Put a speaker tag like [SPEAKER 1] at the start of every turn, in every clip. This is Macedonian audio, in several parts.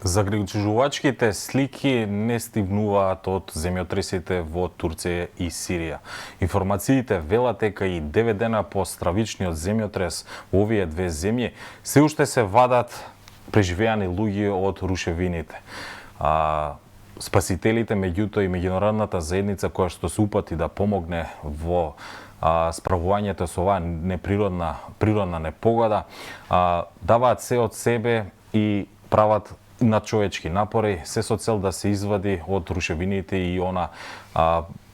[SPEAKER 1] Загрижувачките слики не стигнуваат од земјотресите во Турција и Сирија. Информациите велат дека и 9 дена по стравичниот земјотрес во овие две земји се уште се вадат преживеани луѓе од рушевините. Спасителите, меѓутоа и меѓународната заедница која што се упати да помогне во справувањето со оваа природна непогода, даваат се од себе и прават надчовечки напори, се со цел да се извади од рушевините и она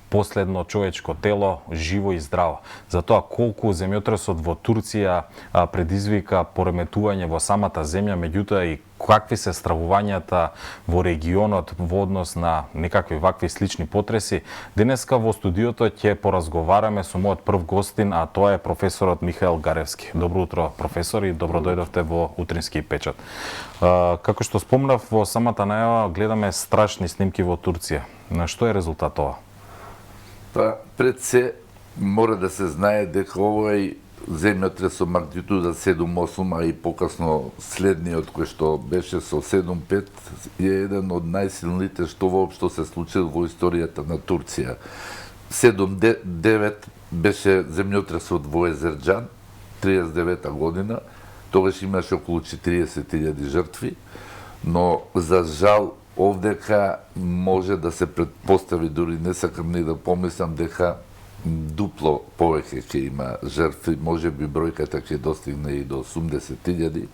[SPEAKER 1] последно човечко тело живо и здраво. Затоа колку земјотресот во Турција предизвика пореметување во самата земја, меѓутоа и какви се стравувањата во регионот во однос на некакви вакви слични потреси, денеска во студиото ќе поразговараме со мојот прв гостин, а тоа е професорот Михаел Гаревски. Добро утро, професор, и добро дојдовте во Утрински печат. Како што спомнав во самата најава, гледаме страшни снимки во Турција. На што е резултат ова?
[SPEAKER 2] Па, пред се мора да се знае дека овој земјотрес со магнитуда 7,8, а и покасно следниот кој што беше со 7,5 е еден од најсилните што воопшто се случил во историјата на Турција. 7,9 беше земјотресот во Езерџан, 39 година, тогаш имаше околу 40.000 жртви, но за жал овдека може да се предпостави, дури не сакам ни да помислам дека дупло повеќе ќе има жртви, може би бројката ќе достигне и до 80.000.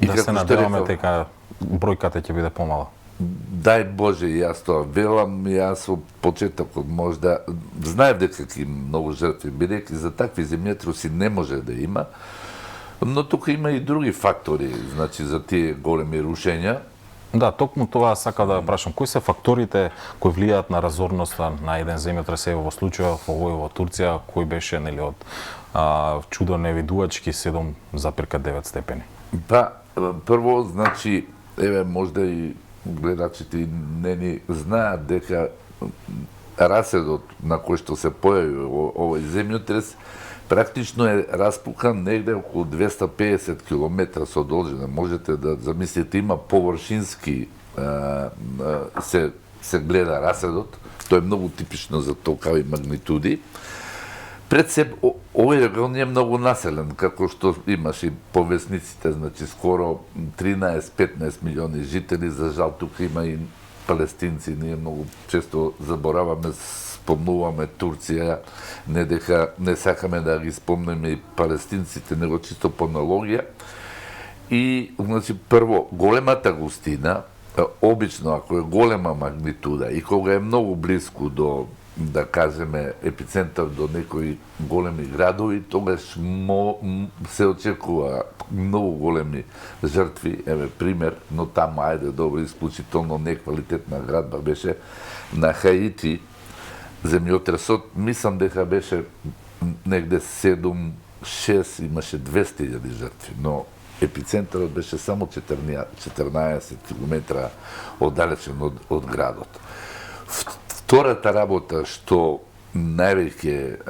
[SPEAKER 1] Да се надеваме дека бројката ќе биде помала.
[SPEAKER 2] Дај Боже, јас тоа велам, јас во почетокот можда знаев дека ќе има многу жртви, бидејќи за такви земјотреси не може да има, но тука има и други фактори, значи за тие големи рушења.
[SPEAKER 1] Да, токму тоа сакав да прашам. Кои се факторите кои влијаат на разорноста на еден земјотрес, во случајот во Турција, кој беше нели од чудо невидувачки 7,9 степени?
[SPEAKER 2] Па, прво, значи, можда и гледачите не ни знаат дека раседот на кој што се појави овој земјотрес практично е распукан негде околу 250 км со должина. Можете да замислите, има површински се гледа раседот. Тоа е многу типично за толкави магнитуди. Пред се, овој регион е многу населен, како што имаш и повесниците, значи скоро 13-15 милиони жители. За жал, тука има и палестинци. Ние многу често забораваме, спомнуваме Турција, не дека не сакаме да ги спомнеме и палестинците, него чисто по аналогија. И, значи, прво, големата густина, обично, ако е голема магнитуда и кога е многу близко до, да кажеме, епицентар до некои големи градови, тогаш се очекува многу големи жртви. Еве пример, но таму, ајде, добро, исклучително неквалитетна градба беше на Хаити. Земјотресот, мислам дека беше негде 7-6, имаше 200.000 жртви, но епицентарот беше само 14 км оддалечен од градот. Втората работа што највеќе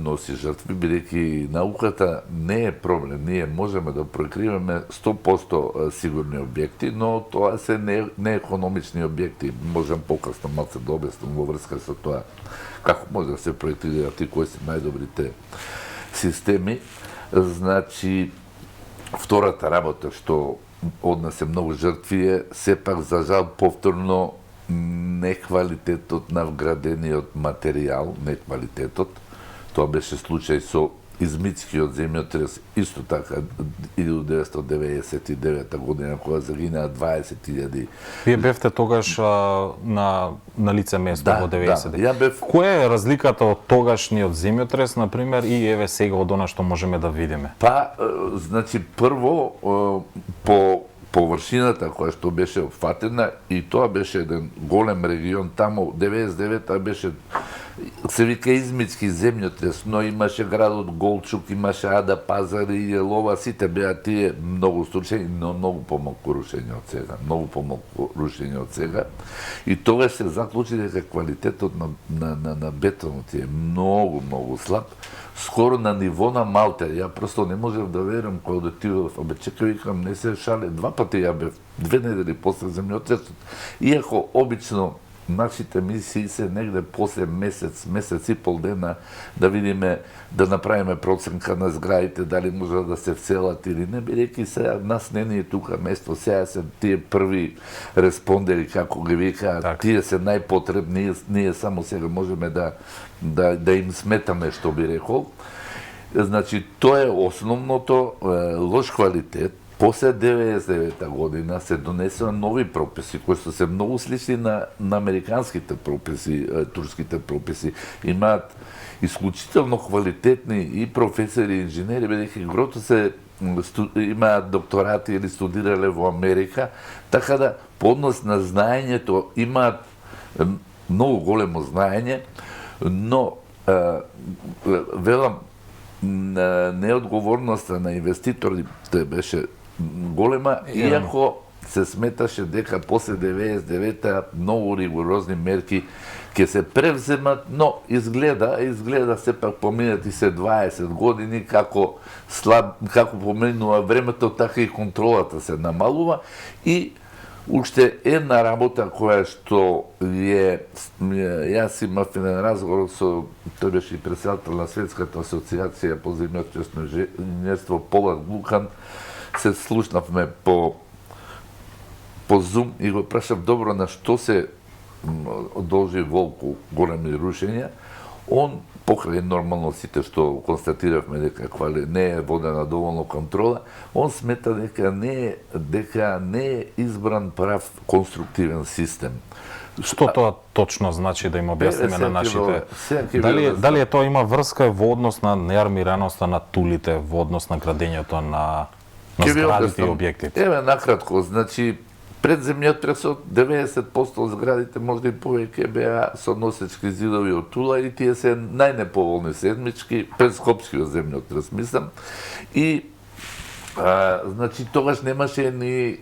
[SPEAKER 2] носи жртви, бидејќи науката не е проблем, ние можеме да прекриваме 100% сигурни објекти, но тоа се неекономични објекти. Можам покасно малце да објаснам во врска со тоа како може да се проектираат и кои се најдобрите системи. Значи, втората работа што однесе многу жртви е сепак за жал повторно неквалитетот на вградениот материјал, неквалитетот. Тоа беше случај со Измитскиот земјотрес, исто така 1999 година, кога загинаа 20.000.
[SPEAKER 1] Вие бевте тогаш на лице место во 90.
[SPEAKER 2] Да, ја бев...
[SPEAKER 1] Која е разликата од тогашниот земјотрес, например, и еве сега од она што можеме да видиме?
[SPEAKER 2] Па, значи, прво, по површината која што беше опфатена, и тоа беше еден голем регион, таму 99-та беше се вика измитски земјотрес, но имаше градот Голчук, имаше Ада Пазар и Јелова, сите беа тие многу случаи, но многу помалку рушење од сега, многу помалку рушење од сега. И тогаш се заклучи дека квалитетот на бетонот е многу слаб, скоро на ниво на Малта. Ја просто не можев да верам кога отидов, чекај, викам, не се шале, 2 пати ја бев, 2 недели после земјотресот, иако обично нашите мисии се негде после месец и пол дена да видиме, да направиме проценка на зградите, дали може да се вселат или не, бидејќи сега нас не ни е тука место, сега се тие први респондери, како ги викаат, тие се најпотребни, ние само сега можеме да им сметаме, што би рекол. Значи, тоа е основното, лош квалитет. После 99 година се донесува нови прописи, кои се многу слични на американските прописи, турските прописи. Имаат исклучително квалитетни и професори и инженери, бидејќи грото се имаат докторати или студирале во Америка, така да по однос на знаењето имаат многу големо знаење, но велам, неодговорноста на инвеститорите беше голема, иако се сметаше дека после 99-та многу ригорозни мерки ќе се превземат, но изгледа сепак поминати се 20 години, како поминува времето, така и контролата се намалува и уште една работа која што јас имав еден разговор со, тој беше и председател на Светската асоциација по земјотресно инженерство Полак Лукан, се слушнавме по Zoom и го прашав добро на што се должи волку големи рушења. Он, покрај нормално сите што констатиравме дека не е водена доволно контрола, он смета дека не е избран прав конструктивен систем.
[SPEAKER 1] Што тоа точно значи, да им објасниме на нашите? Дали е тоа има врска во однос на неармираноста на тулите, во однос на градењето на зградите и објектите?
[SPEAKER 2] Еве накратко, значи пред земјотресот 90% од зградите, можда и повеќе, беа со носечки зидови од тула и тие се најнеповолни седмички, пред Скопскиот земјотрес, мислам. И значи тогаш немаше ни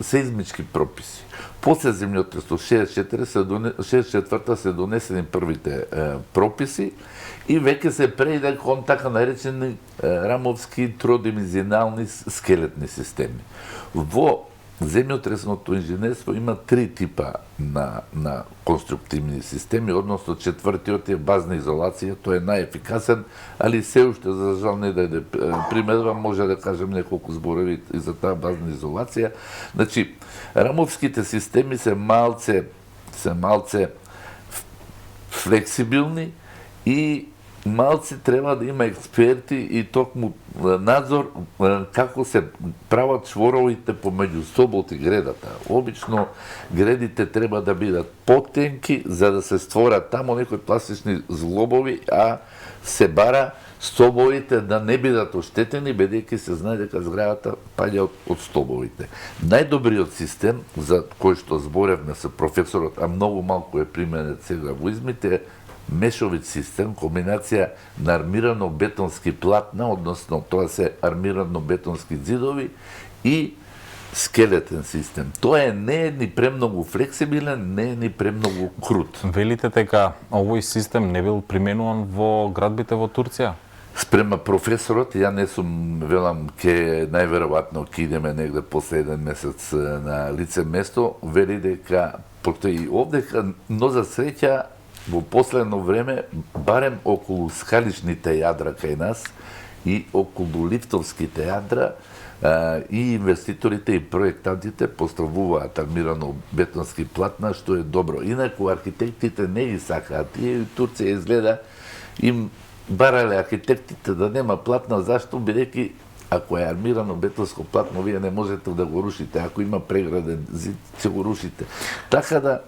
[SPEAKER 2] сеизмички прописи. После земјотресот 64-та се донесени првите прописи и веќе се преиде кон така наречени рамовски тродимenzионални скелетни системи. Во земјотресното инженерство има 3 типа на конструктивни системи, односно четвртиот е базна изолација, тој е најефикасен, али се уште за жал не даде примедба, може да кажем неколку зборови и за таа базна изолација. Значи, рамовските системи се малце флексибилни и малце треба да има експерти и токму надзор како се прават чворовите помеѓу стобот и гредата. Обично гредите треба да бидат потенки за да се створат тамо некои пластични зглобови, а се бара стобовите да не бидат оштетени, бидејќи се знае дека зградата паѓа од стобовите. Најдобриот систем за кој што зборевме со професорот, а многу малку е применет сега во измите, е мешовит систем, комбинација на армирано-бетонски платна, односно тоа се армирано-бетонски зидови и скелетен систем. Тоа не е ни премногу флексибилен, не е ни премногу крут.
[SPEAKER 1] Велите дека овој систем не бил применуван во градбите во Турција?
[SPEAKER 2] Спрема професорот, ја не сум, велам, најверојатно ќе идеме негде после 1 месец на лице место, вели дека, постои овдека, но за среќа во последно време, барем околу скалишните јадра кај нас и околу лифтовските јадра, и инвеститорите и проектантите поставуваат армирано-бетонски платна, што е добро. Инаку архитектите не ги сакаат. Тие Турција изгледа им барале архитектите да нема платна, зашто? Бидејќи ако е армирано бетонско платно, вие не можете да го рушите. Ако има преграден зид, ќе го рушите. Така да,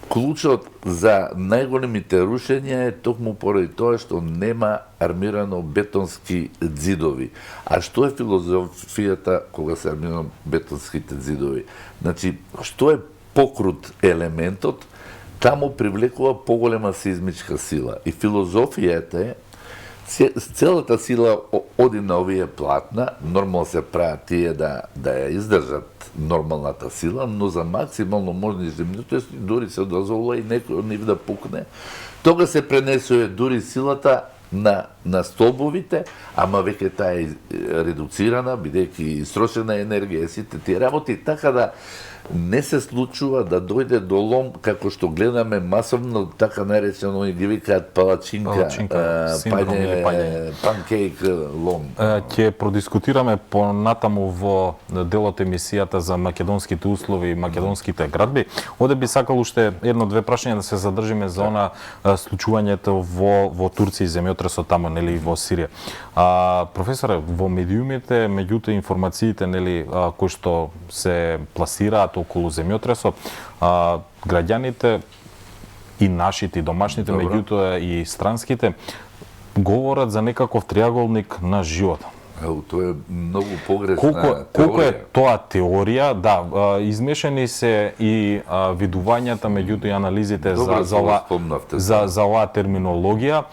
[SPEAKER 2] клучот за најголемите рушења е токму поради тоа што нема армирано бетонски зидови. А што е филозофијата кога се армирано бетонските зидови? Значи, што е покрут елементот, таму привлекува поголема сеизмичка сила. И филозофијата е, целата сила оди на овие платна, нормално се прават тие да ја издржат нормалната сила, но за максимално можни земјотресни дури се дозволува и некој од нив да пукне. Тога се пренесува дури силата на столбовите, ама веќе таа е редуцирана, бидејќи истрошена енергија и сите тие работи, така да не се случува да дојде до лом, како што гледаме масовно, така наречено, и ги викаат палачинка, панкейк лом.
[SPEAKER 1] Ќе продискутираме понатаму во делот емисијата за македонските услови и македонските градби. Оде би сакал уште едно-две прашања да се задржиме за она случувањето во Турција и земјотресот таму, нели, во Сирија. Професоре, во медиумите, меѓуто информациите, нели, кои што се пласираат околу земјотресот, граѓаните и нашите, и домашните, меѓутоа и странските, говорат за некаков триаголник на животот.
[SPEAKER 2] Тоа е многу погрешна
[SPEAKER 1] теорија. Колку е тоа теорија, да, измешани се и видувањата, меѓуто и анализите за оваа терминологија.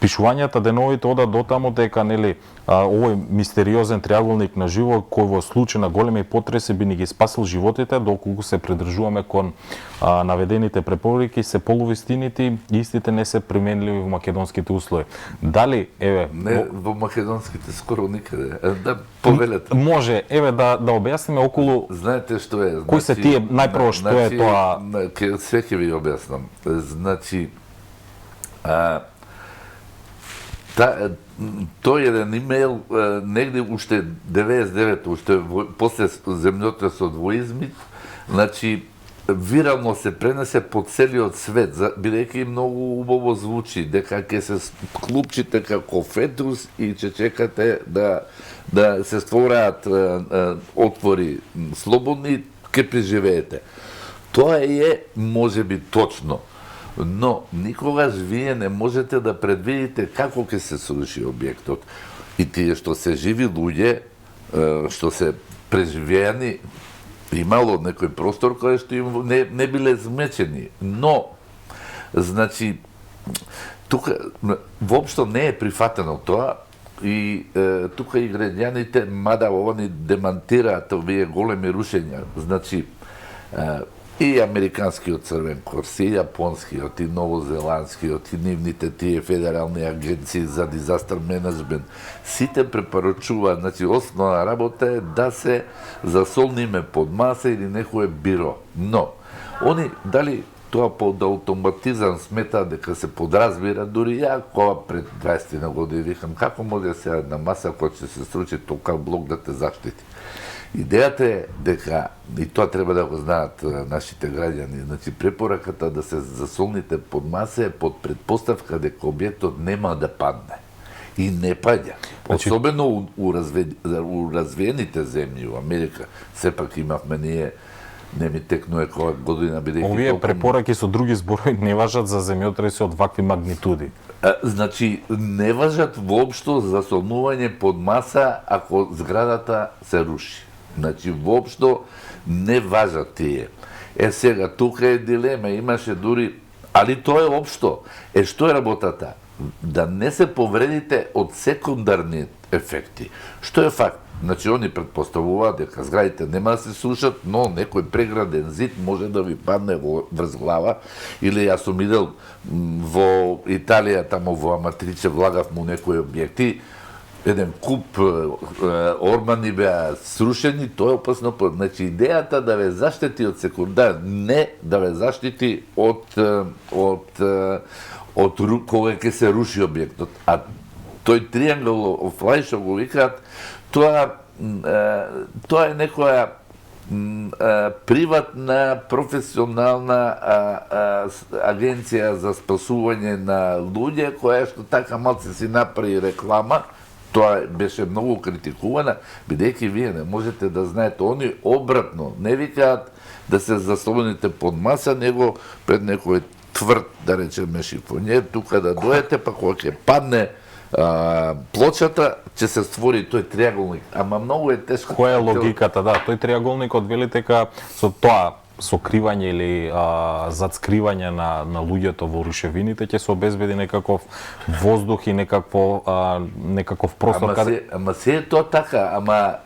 [SPEAKER 1] Пишувањата деновите одат до таму дека, нели, овој мистериозен триаголник на живот кој во случај на големи потреси би ни ги спасил животите, доколку се придржуваме кон наведените препораки, се полувистините и истите не се применливи во македонските услови. Дали, еве,
[SPEAKER 2] не во македонските скоро никаде. Да повелете.
[SPEAKER 1] Може, еве да објасниме околу.
[SPEAKER 2] Знаете што е?
[SPEAKER 1] Кои се тие најпрво што е тоа?
[SPEAKER 2] Све ќе ви објаснам. Значи, тој еден имейл негде уште 99, уште после земјотресот во Измит, значи вирално се пренесе по целиот свет, бидејќи многу убаво звучи, дека ќе се клупчите како фетус и ќе чекате да се створаат отвори слободни, ќе преживеете. Тоа е можеби точно. Но никогаш вие не можете да предвидите како ќе се сруши објектот. И тие што се живи луѓе, што се преживеани, имало некој простор кој што им не биле змечени. Но, значи, тука воопшто не е прифатено тоа и тука и граѓаните, мада они демантираат овие големи рушења, значи, и американскиот Црвен корс, и јапонскиот, и новозеландскиот, и нивните тие федерални агенции за дизастер менеджмент, сите препорачуваат, значи основна работа е да се засолниме под маса или некое биро. Но, они, дали тоа под автоматизам сметаат дека се подразбира, дури ја кога пред 20 години викам, како може сега на маса која ќе се стручи тока блок да те заштити? Идејата е дека, и тоа треба да го знаат нашите граѓани, значи препораката да се засолните под маса е под предпоставка дека објектот нема да падне. И не паѓа. Особено у развиените земји, у Америка, сепак имавме ние, не ми текнуе која година, бидејќи
[SPEAKER 1] овие препораки со други зборови не важат за земјотреси од вакви магнитуди.
[SPEAKER 2] Значи, не важат воопшто засолнување под маса ако зградата се руши. Значи, воопшто не важат тие. Сега, тука е дилема, имаше дури, али тоа е општо. Што е работата? Да не се повредите од секундарни ефекти. Што е факт? Значи, они предпоставуваат дека зградите нема да се срушат, но некој преграден зид може да ви падне врз глава. Или јас сум идел во Италија, тамо во Аматриче, влагав му некои објекти, еден куп ормани беа срушени, тоа е опасно. Значи, идејата да ве заштити од секундар, не да ве заштити од кога ќе се руши објектот. А тој триангл of life, што го викаат, тоа е некоја приватна, професионална агенција за спасување на луѓе, која што така малце си направи реклама. Тоа беше многу критикувана, бидејќи вие не можете да знаете, они обратно не викаат да се заслоните под маса, него пред некој тврд, да речеме, шифонјер, тука да дојдете, па кога ќе падне плочата, ќе се створи тој триаголник. Ама многу е тешко.
[SPEAKER 1] Која е логиката, да, тој триаголникот вели дека со тоа сокривање или зацкривање на луѓето во рушевините ќе се обезбеди некаков воздух и некаков простор
[SPEAKER 2] Ама се е тоа така, ама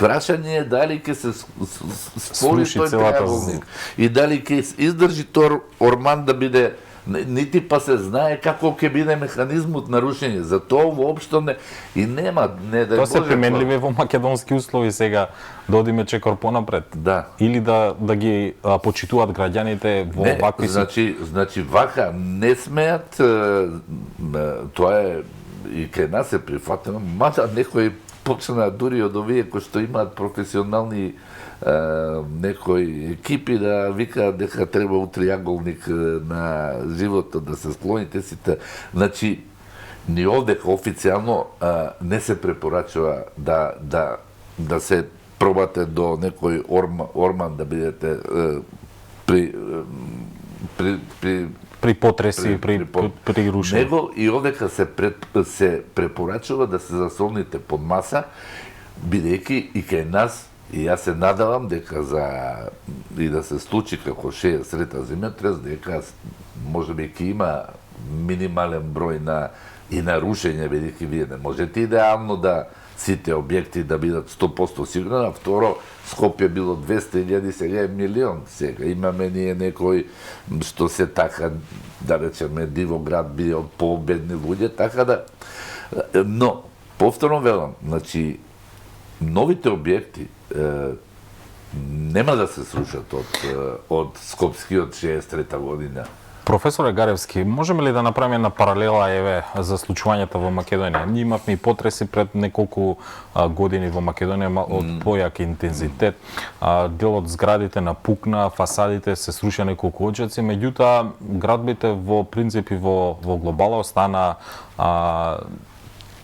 [SPEAKER 2] прашање е дали ќе се споли
[SPEAKER 1] Сруши
[SPEAKER 2] тој
[SPEAKER 1] целата
[SPEAKER 2] триаголник и дали ќе издржи тој орман да биде, нити па се знае како ќе биде механизмот на рушење. За тоа воопшто не и нема, не да
[SPEAKER 1] Тоа се применливи во македонски услови сега да одиме чекор понапред.
[SPEAKER 2] Да.
[SPEAKER 1] Или да ги почитуваат граѓаните во
[SPEAKER 2] Не,
[SPEAKER 1] вакви
[SPEAKER 2] значи вака не смеат, тоа е и кај нас е прифатено, мада некои почнаа дури од овие кои што имаат професионални некои екипи да викаат дека треба у триаголник на животот да се склоните сите. Значи, ни овдека официјално не се препорачува да се пробате до некој орман да бидете при
[SPEAKER 1] потреси, при рушење.
[SPEAKER 2] Него и овдека се препорачува да се засолните под маса, бидејќи и кај нас, и јас се надавам дека и да се случи како шеја срета земјотрес, дека можеби ќе има минимален број и на рушење, бидејќи вие не можете идеално да сите објекти да бидат 100% сигурни, а второ, Скопје било 200.000, сега е милион. Сега имаме ние некои што се така, да речеме, Дивоград биде од победни луѓе, така да... Но, повторно велам, значи, новите објекти нема да се срушат од Скопскиот 63-та година.
[SPEAKER 1] Професоре Гаревски, можеме ли да направиме една паралела за случувањата во Македонија? Ние имавме и потреси пред неколку години во Македонија од појак интензитет. Дел од зградите напукна, фасадите се срушија неколку оџаци, меѓутоа градбите во принцип и во глобала остана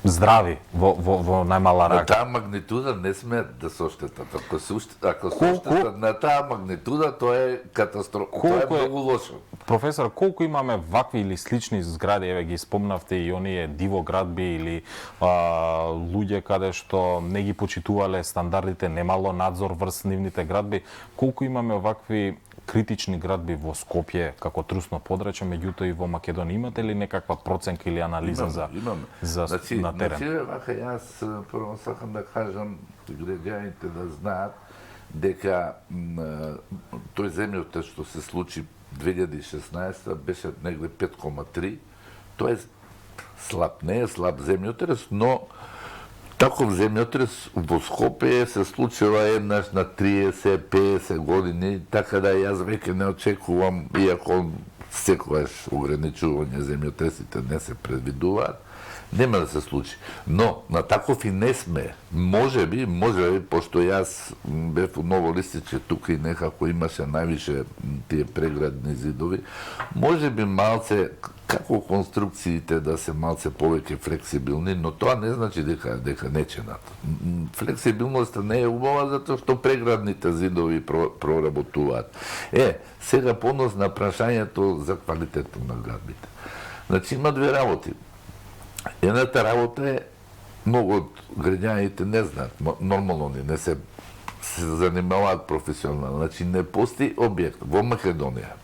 [SPEAKER 1] здрави во најмала
[SPEAKER 2] На
[SPEAKER 1] рака.
[SPEAKER 2] таа магнитуда не смеат да се оштетат. Ако се оштетат на таа магнитуда, тоа е катастрофа. Тоа е многу лошо.
[SPEAKER 1] Професор, колку имаме вакви или слични згради, ги спомнавте и оние дивоградби или луѓе каде што не ги почитувале стандардите, немало надзор врз нивните градби, колку имаме вакви критични градби во Скопје како трусно подрачје, меѓутоа и во Македонија, имате ли некаква проценка или анализа на терен?
[SPEAKER 2] Значи, вака јас прво сакам да кажам граѓаните да знаат дека тој земјотрес што се случи 2016 беше негде 5,3. Тоа е слаб, не е слаб земјотрес, но таков земјотрес во Скопје се случува еднаш на 30-50 години, така да јас веќе не очекувам, иако секогаш ограничување земјотресите не се предвидуваат, нема да се случи. Но на таков и не сме. Можеби, пошто јас бев у Ново Листиче, тука и некако имаше највише тие преградни зидови, можеби малце како конструкциите да се малце повеќе флексибилни, но тоа не значи дека не ченат. Флексибилноста не е убава затоа што преградните зидови проработуваат. Сега понос на прашањето за квалитетот на градбите. Значи има две работи. Едната работа е, многу од граѓаните не знаат, нормално не се занимаваат професионално. Значи не постои објект во Македонија.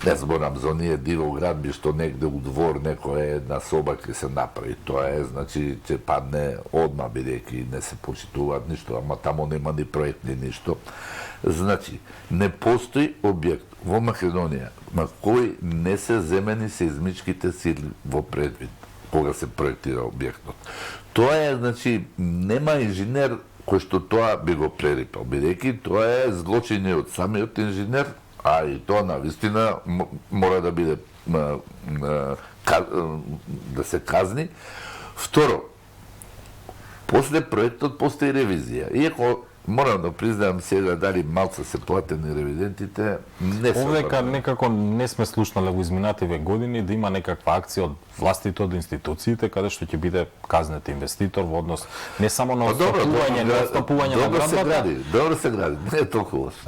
[SPEAKER 2] Не зборам за оние дивоградби што негде у двор некоја една соба ќе се направи. Тоа е, значи, ќе падне одма, бидејќи не се почитуваат ништо, ама тамо нема ни проектни ништо. Значи, не постои објект во Македонија на кој не се земени сеизмичките сили во предвид кога се проектира објектот. Тоа е, значи, нема инженер кој што тоа би го прерипал, бидејќи тоа е злочини од самиот инженер, а и тоа навистина мора да биде да се казни. Второ, после проектот постои ревизија. Иако морам да признаам сега дали малце се платени ревидентите, не се.
[SPEAKER 1] Овдека некако не сме слушнале во изминативе години да има некаква акција од властите, од институциите, каде што ќе биде казнет инвеститор во однос не само на отстапување на градбата.
[SPEAKER 2] Добро се гради, не е толку лошо.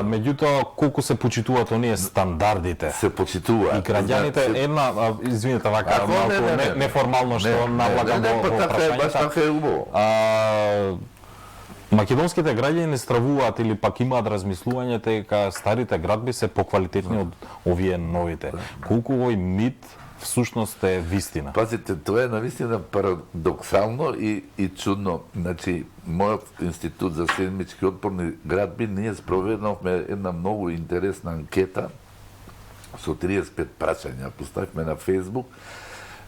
[SPEAKER 1] Меѓутоа, колку се почитуваат оние стандардите?
[SPEAKER 2] Се почитуваат.
[SPEAKER 1] И граѓаните, извинете вака, малку неформално што навлагам во прашањата.
[SPEAKER 2] Баш така е убаво.
[SPEAKER 1] Македонските граѓани не стравуваат или пак имаат размислувањето дека старите градби се поквалитетни од овие новите. Колку овој мит всушност е вистина?
[SPEAKER 2] Пазите, тоа е навистина парадоксално и чудно. Значи, мојот институт за седмички отпорни градби, ние спроведнавме една многу интересна анкета со 35 прашања. Поставивме на Фейсбук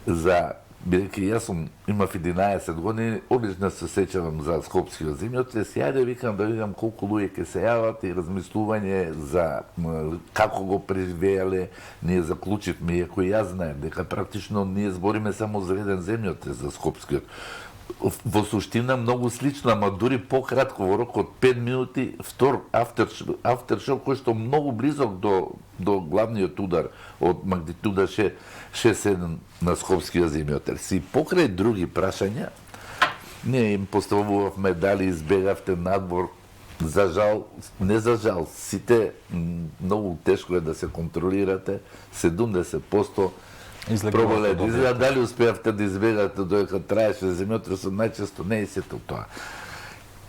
[SPEAKER 2] за бидејќи јас имав 11 години, одлично се сеќавам за Скопскиот земјотрес, јајде викам да видам колку луѓе ќе се јават и размислување за како го преживеале. Ние заклучивме, иако јас знаем дека практично ние збориме само за еден земјотрес за Скопскиот. Во суштина многу слично, ама дури пократко, во рок од 5 минути, втор афтершок кој што многу близок до главниот удар од магнитуда 6.7 на Скопскиот земјотрес. И покрај други прашања, ние им поставувавме дали избегавте надвор. За жал, не за жал, сите многу тешко е да се контролирате, 70% пробале да изгледа, дали успеавте да избегате додека траеше земјотресот, најчесто не и сето тоа.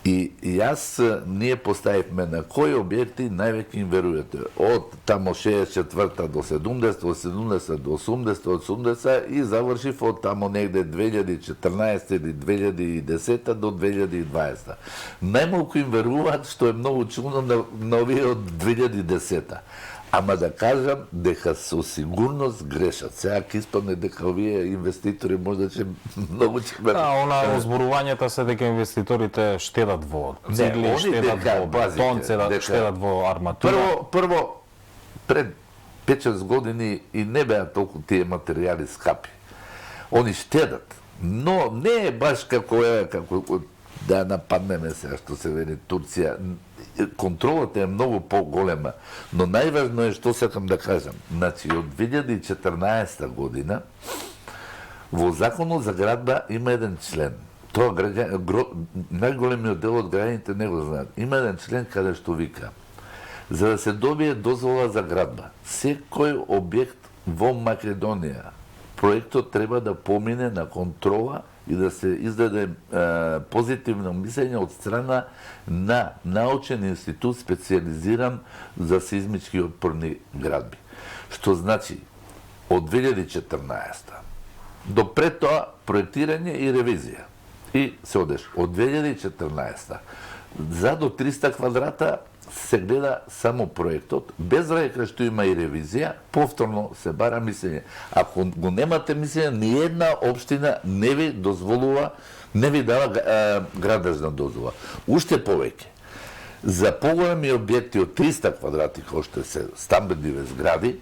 [SPEAKER 2] И јас, ние поставивме на кои објекти највеќе им верувате. Од тамо 64 до 70, од 70 до 80, од 80 и завршив од тамо негде 2014 или 2010 до 2020. Најмалку им веруваат, што е многу чудно на овие од 2010. Ама да кажам дека со сигурност грешат. Сега ќе испадне дека овие инвеститори можда че многу ќе ме...
[SPEAKER 1] Она озборувањата се дека инвеститорите штедат во цигли, штедат во бетон, штедат во арматура.
[SPEAKER 2] Прво, пред 5-6 години и не беа толку тие материјали скапи. Они штедат, но не е баш како да нападнеме сега што се вели Турција. Контролата е многу поголема, но најважно е што сакам да кажам. Значи, од 2014 година во Законот за градба има еден член. Тоа најголемиот дел од граѓаните не го знаат. Има еден член каде што вика: за да се добие дозвола за градба, секој објект во Македонија, проектот треба да помине на контрола и да се издаде позитивно мислење од страна на научен институт специализиран за сеизмички отпорни градби. Што значи, од 2014 до пред тоа проектирање и ревизија. И се одеш, од 2014 за до 300 квадрата се гледа само проектот, без разлика што има и ревизија, повторно се бара мислење. Ако го немате мислење, ни една општина не ви дозволува, не ви дава градежна дозвола. Уште повеќе, за поголеми објекти од 300 квадрати, кои што се стамбени згради,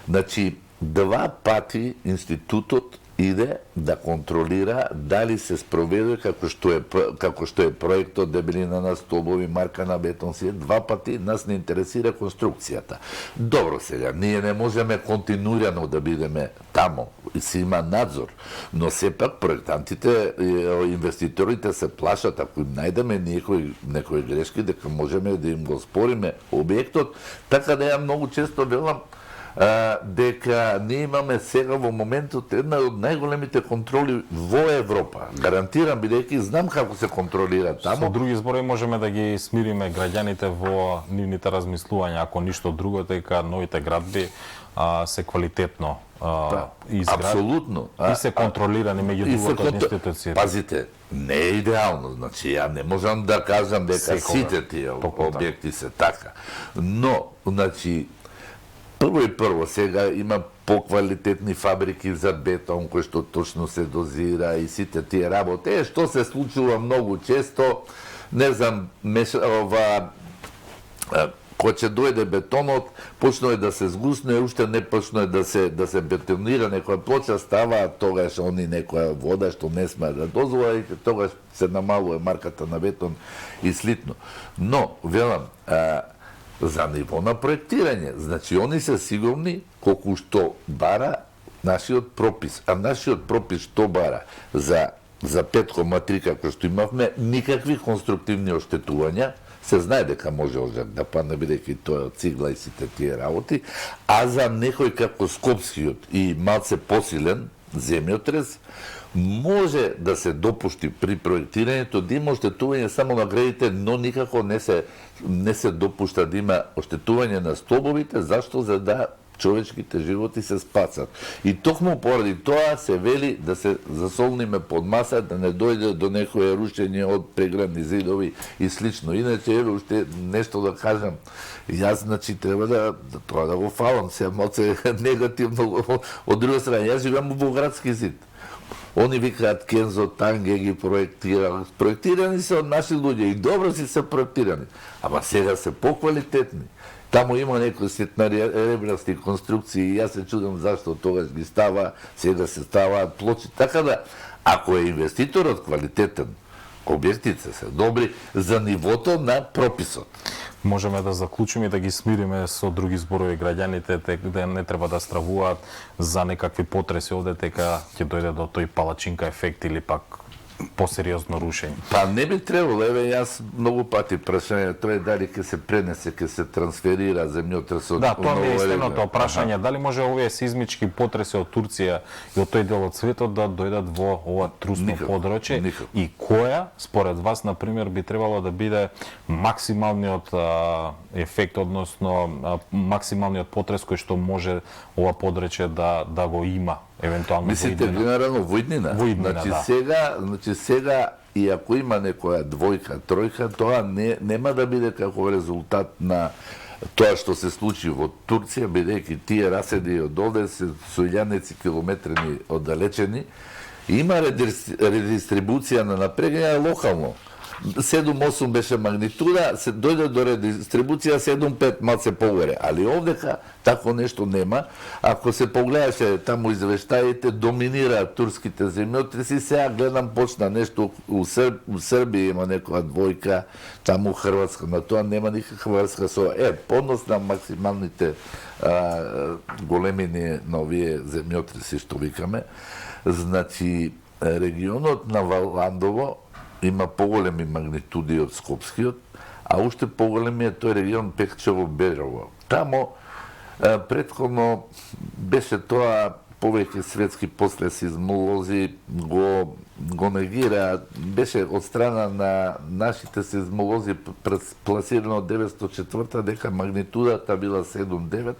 [SPEAKER 2] значи 2 пати институтот иде да контролира дали се спроведува како што е проектот, дебелина на столбови, марка на бетон, 2 пати нас не интересира конструкцијата. Добро сега, ние не можеме континуирано да бидеме тамо, и се има надзор, но сепак проектантите, инвеститорите се плашат, ако им најдеме некои грешки, дека можеме да им го спориме објектот, така да ја многу често велам дека ние имаме сега во моментот една од најголемите контроли во Европа. Гарантирам, бидејќи знам како се контролира тамо.
[SPEAKER 1] Со други зборови можеме да ги смириме граѓаните во нивните размислувања, ако ништо друго, дека новите градби се квалитетно изградени.
[SPEAKER 2] Апсолутно.
[SPEAKER 1] И се контролирани меѓу другото од институциите.
[SPEAKER 2] Пазите, не е идеално, значи ја не можам да кажам дека сите тие објекти се така. Но, значи, прво сега има поквалитетни фабрики за бетон кои што точно се дозира и сите тие работи. Што се случува многу често, не знам, кога ќе дојде бетонот, почнува да се згусне, уште не почнува да се бетонира некоја плоча, става тогаш они некоја вода што не сме да дозвола и тогаш се намалува марката на бетон и слитно. Но, велам, за ниво на проектирање. Значи, они се сигурни колку што бара нашиот пропис. А нашиот пропис што бара? За 5,3 како што имавме, никакви конструктивни оштетувања, се знае дека може ожак да падне, бидејќи тоа од цигла и сите тие работи, а за некој како Скопскиот и малце посилен земјотрес, може да се допушти при проектирањето да има оштетување само на градите, но никако не се допушта да има оштетување на столбовите. Зашто? За да човечките животи се спасат. И токму поради тоа се вели да се засолниме под маса, да не дојде до некое рушење од преградни зидови и слично. Иначе, еве уште нешто да кажам. Јас, значи, треба да тоа да го фалам, се моце негативно. Од друга страна, јас живеам во градски зид. Они викаат Кензо Танге ги проектира. Проектирани се од наши луѓе и добро си се проектирани. Ама сега се поквалитетни. Таму има некои ситнаребрасти конструкции и јас се чудам зашто тогаш ги става, сега се ставаат плочи. Така да, ако е инвеститорот квалитетен, објектите се добри за нивото на прописот.
[SPEAKER 1] Можеме да заклучиме и да ги смириме со други зборови граѓаните, да не треба да стравуваат за некакви потреси овде, дека ќе дојде до тој палачинка ефект или пак посериозно рушење.
[SPEAKER 2] Па не би требало, еве јас многу пати прашање, тоа е дали ќе се пренесе, ќе се трансферира земјотресот.
[SPEAKER 1] Да, тоа ми е истиното прашање, дали може овие сизмички потреси од Турција и од тој дел од светот да дојдат во ова трусно подрачје и која според вас на пример би требало да биде максималниот ефект, односно максималниот потрес кој што може ова подрачје да го има евентуално во
[SPEAKER 2] Мислите, генерално во иднина? Значи сега, и ако има некоја двојка, тројка, тоа нема да биде како резултат на тоа што се случи во Турција, бидејќи тие раседи од овде се со илјадници километри оддалечени, има редистрибуција на напрегање локално. 7-8 беше магнитуда, се дојде до редистрибуција 7-5 малце погоре, али овдека тако нешто нема. Ако се погледаше таму извештаите, доминираат турските земјотреси, сега гледам почна нешто у Србија има некоја двојка, таму Хрватска, на тоа нема никаква врска со поднос на максималните големини на овие земјотреси што викаме. Значи, регионот на Валандово има поголеми магнитуди од Скопскиот, а уште поголеми е тој регион Пехчево-Берово. Тамо претходно беше тоа повеќе светски после сизмолози го негира, беше од страна на нашите сизмолози пласирано од 904 дека магнитудата била 7,9,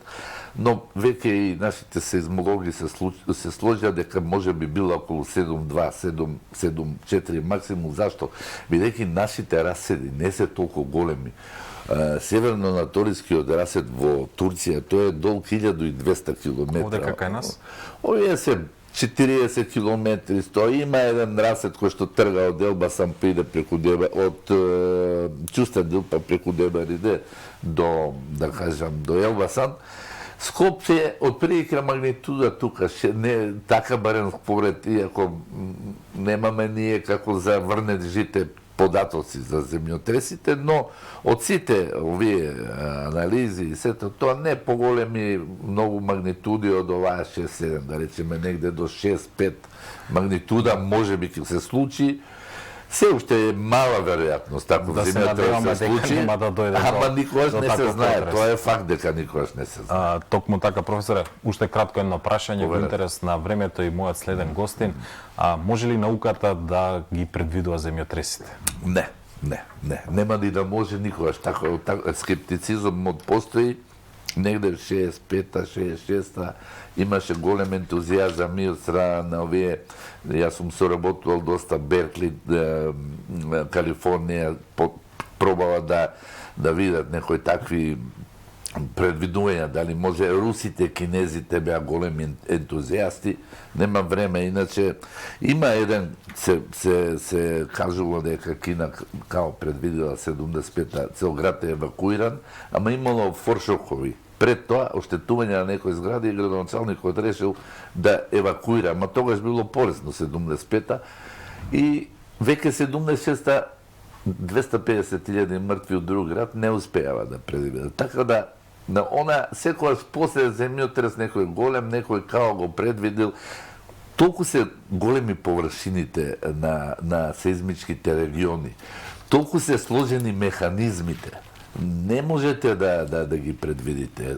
[SPEAKER 2] но веќе и нашите сизмологи се сложија дека може би била околу 7,2, 7,4 максимум. Зашто? Бидејќи нашите раседи не се толку големи. Северно-наторискиот расед во Турција, тој е долг 1200 километра.
[SPEAKER 1] Овде кака е нас?
[SPEAKER 2] Овие се 40 километри, има еден расед кој што трга од Елбасан приде преку од Ќустендил па преку Дебариде до, да кажам, до Елбасан. Скопје отприлика магнитуда тука, не така барем според, иако немаме ние како за врнет жите податоци за земјотресите, но од сите овие анализи и сето тоа не поголеми многу магнитуди од оваа 6-7, да речеме негде до 6-5 магнитуда може би ќе се случи. Се уште е мала веројатност ако
[SPEAKER 1] да
[SPEAKER 2] земјотрес се случи, ама никогаш не се знае, тоа е факт дека никогаш не се знае.
[SPEAKER 1] Токму така, професоре, уште кратко едно прашање во интерес на времето и мојот следен гостин. Може ли науката да ги предвидува земјотресите?
[SPEAKER 2] Не. Нема ни да може никогаш. Скептицизмот постои. Негде 65-та, 66-та имаше голем ентузијазам и од страна на овие. Јас сум соработувал доста Беркли, Калифорнија, пробава да видат некои такви предвидувања, дали може русите, кинезите беа големи ентузијасти, нема време, иначе има еден, се кажува дека Кина као предвидела 75-та, цел град е евакуиран, ама имало форшокови. Пред тоа, оштетување на некои згради и градоначалникот решил да евакуира, ама тогаш било полесно 75-та и веќе 76-та 250.000 мртви од друг град не успеава да предвидат. Така да, на она секогаш после земјотрес некој голем, некој као го предвидел, толку се големи површините на сеизмичките региони, толку се сложени механизмите, не можете да ги предвидите.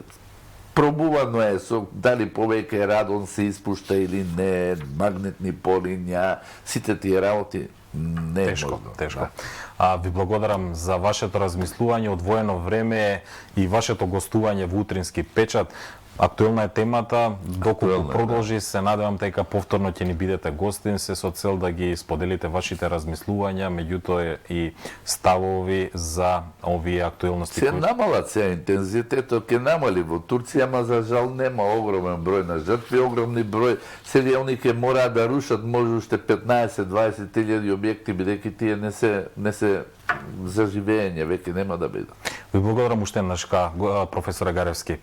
[SPEAKER 2] пробувано е со дали повеќе радон се испушта или не, магнетни полиња, сите тие работи не е
[SPEAKER 1] Тешко,
[SPEAKER 2] можно.
[SPEAKER 1] тешко. Ви благодарам за вашето размислување, одвоено време и вашето гостување во Утрински печат. Актуелна е темата, доколку продолжи, се надевам дека повторно ќе ни бидете гостин, се со цел да ги споделите вашите размислувања, меѓутоа и ставови за овие актуелности.
[SPEAKER 2] Се намала сега интензитетот, ќе намали во Турција, ама за жал нема огромен број на жртви, огромни број. Сега они ќе мораат да рушат може уште 15-20 илјади објекти, бидејќи тие не се за живење, веќе нема да бидат.
[SPEAKER 1] Ви благодарам уште еднаш, професор Гаревски.